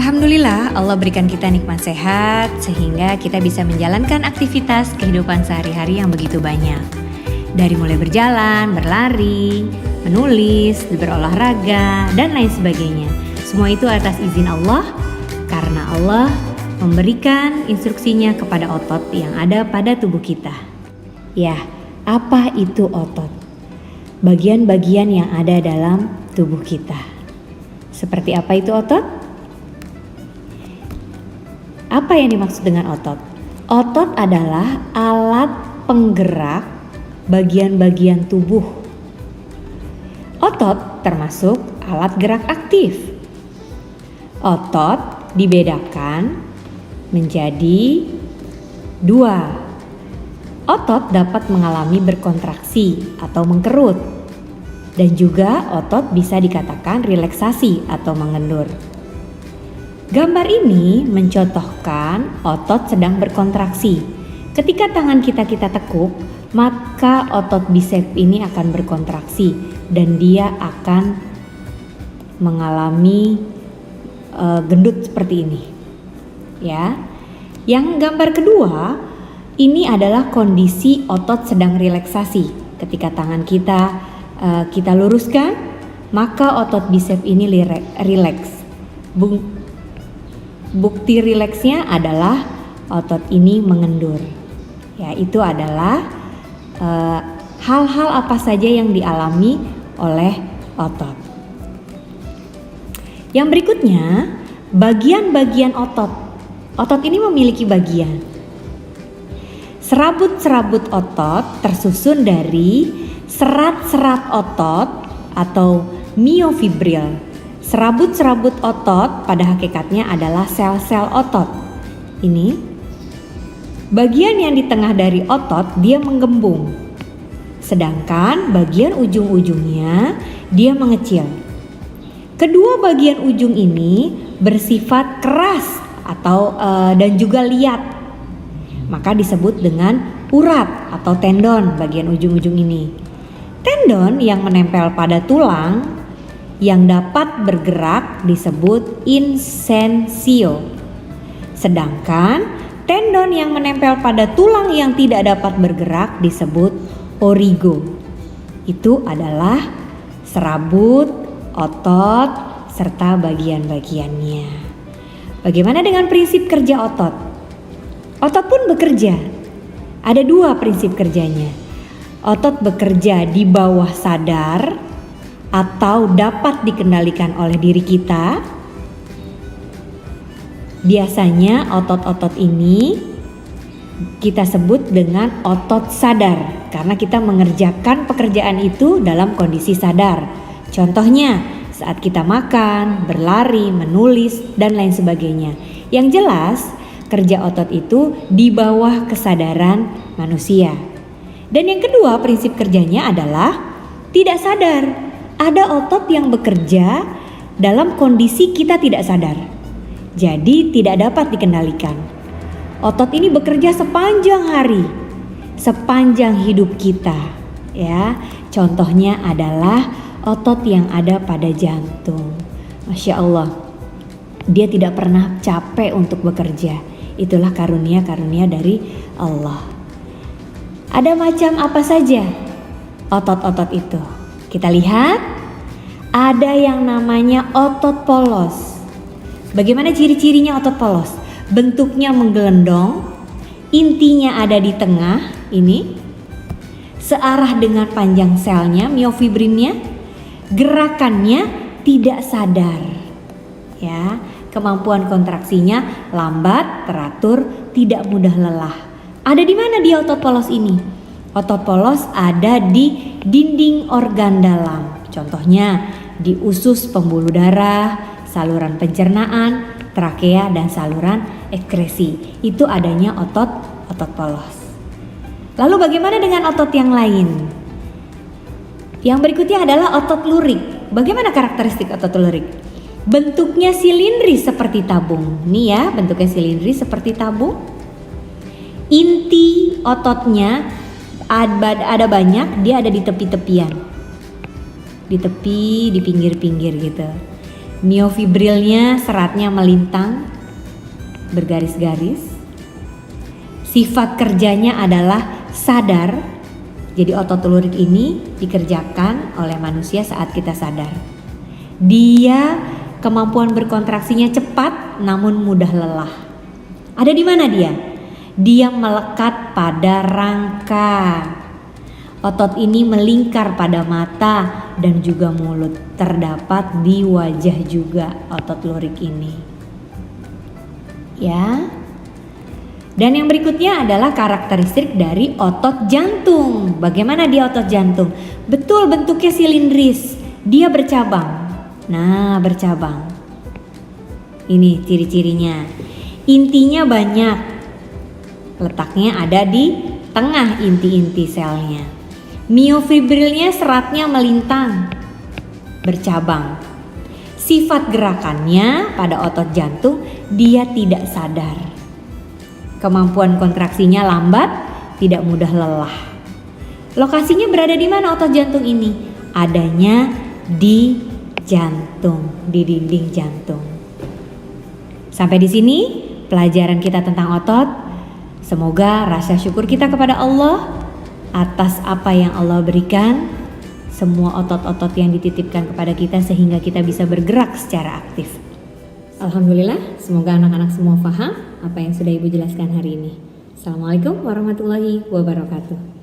Alhamdulillah Allah berikan kita nikmat sehat sehingga kita bisa menjalankan aktivitas kehidupan sehari-hari yang begitu banyak. Dari mulai berjalan, berlari, menulis, berolahraga, dan lain sebagainya. Semua itu atas izin Allah karena Allah memberikan instruksinya kepada otot yang ada pada tubuh kita. Ya, apa itu otot? Bagian-bagian yang ada dalam tubuh kita. Seperti apa itu otot? Apa yang dimaksud dengan otot? Otot adalah alat penggerak bagian-bagian tubuh. Otot termasuk alat gerak aktif. Otot dibedakan menjadi dua. Otot dapat mengalami berkontraksi atau mengkerut. Dan juga otot bisa dikatakan relaksasi atau mengendur. Gambar ini mencontohkan otot sedang berkontraksi. Ketika tangan kita tekuk, maka otot bisep ini akan berkontraksi dan dia akan mengalami gendut seperti ini. Ya. Yang gambar kedua, ini adalah kondisi otot sedang relaksasi. Ketika tangan kita luruskan, maka otot bisep ini rileks. Bukti rileksnya adalah otot ini mengendur. Ya, itu adalah hal-hal apa saja yang dialami oleh otot. Yang berikutnya, bagian-bagian otot. Otot ini memiliki bagian. Serabut-serabut otot tersusun dari serat-serat otot atau miofibril. Serabut-serabut otot pada hakikatnya adalah sel-sel otot. Ini bagian yang di tengah dari otot dia menggembung. Sedangkan bagian ujung-ujungnya dia mengecil. Kedua bagian ujung ini bersifat keras dan juga liat. Maka disebut dengan urat atau tendon bagian ujung-ujung ini. Tendon yang menempel pada tulang yang dapat bergerak disebut insensio. Sedangkan tendon yang menempel pada tulang yang tidak dapat bergerak disebut origo. Itu adalah serabut, otot, serta bagian-bagiannya. Bagaimana dengan prinsip kerja otot? Otot pun bekerja. Ada dua prinsip kerjanya. Otot bekerja di bawah sadar atau dapat dikendalikan oleh diri kita. Biasanya otot-otot ini kita sebut dengan otot sadar karena kita mengerjakan pekerjaan itu dalam kondisi sadar. Contohnya saat kita makan, berlari, menulis, dan lain sebagainya. Yang jelas kerja otot itu di bawah kesadaran manusia. Dan yang kedua prinsip kerjanya adalah tidak sadar. Ada otot yang bekerja dalam kondisi kita tidak sadar. Jadi tidak dapat dikendalikan. Otot ini bekerja sepanjang hari, sepanjang hidup kita. Ya, contohnya adalah otot yang ada pada jantung. Masya Allah, dia tidak pernah capek untuk bekerja. Itulah karunia-karunia dari Allah. Ada macam apa saja otot-otot itu? Kita lihat, ada yang namanya otot polos. Bagaimana ciri-cirinya otot polos? Bentuknya menggelendong, intinya ada di tengah, ini. Searah dengan panjang selnya, miofibrinnya. Gerakannya tidak sadar. Ya, kemampuan kontraksinya lambat, teratur, tidak mudah lelah. Ada di mana di otot polos ini? Otot polos ada di dinding organ dalam. Contohnya di usus pembuluh darah, saluran pencernaan, trakea, dan saluran ekskresi. Itu adanya otot polos. Lalu bagaimana dengan otot yang lain? Yang berikutnya adalah otot lurik. Bagaimana karakteristik otot lurik? Bentuknya silindris seperti tabung. Nih ya, bentuknya silindris seperti tabung. Inti ototnya ada banyak, dia ada di tepi-tepian. Di tepi, di pinggir-pinggir gitu. Miofibrilnya seratnya melintang, bergaris-garis. Sifat kerjanya adalah sadar. Jadi otot lurik ini dikerjakan oleh manusia saat kita sadar. Dia kemampuan berkontraksinya cepat namun mudah lelah. Ada di mana dia? Dia melekat pada rangka. Otot ini melingkar pada mata dan juga mulut. Terdapat di wajah juga otot lurik ini. Ya. Dan yang berikutnya adalah karakteristik dari otot jantung. Bagaimana dia otot jantung? Betul, bentuknya silindris. Dia bercabang. Nah, bercabang. Ini ciri-cirinya. Intinya banyak. Letaknya ada di tengah inti-inti selnya. Miofibrilnya seratnya melintang, bercabang. Sifat gerakannya pada otot jantung, dia tidak sadar. Kemampuan kontraksinya lambat, tidak mudah lelah. Lokasinya berada di mana otot jantung ini? Adanya di jantung, di dinding jantung. Sampai di sini pelajaran kita tentang otot. Semoga rasa syukur kita kepada Allah atas apa yang Allah berikan, semua otot-otot yang dititipkan kepada kita sehingga kita bisa bergerak secara aktif. Alhamdulillah, semoga anak-anak semua paham apa yang sudah Ibu jelaskan hari ini. Assalamualaikum warahmatullahi wabarakatuh.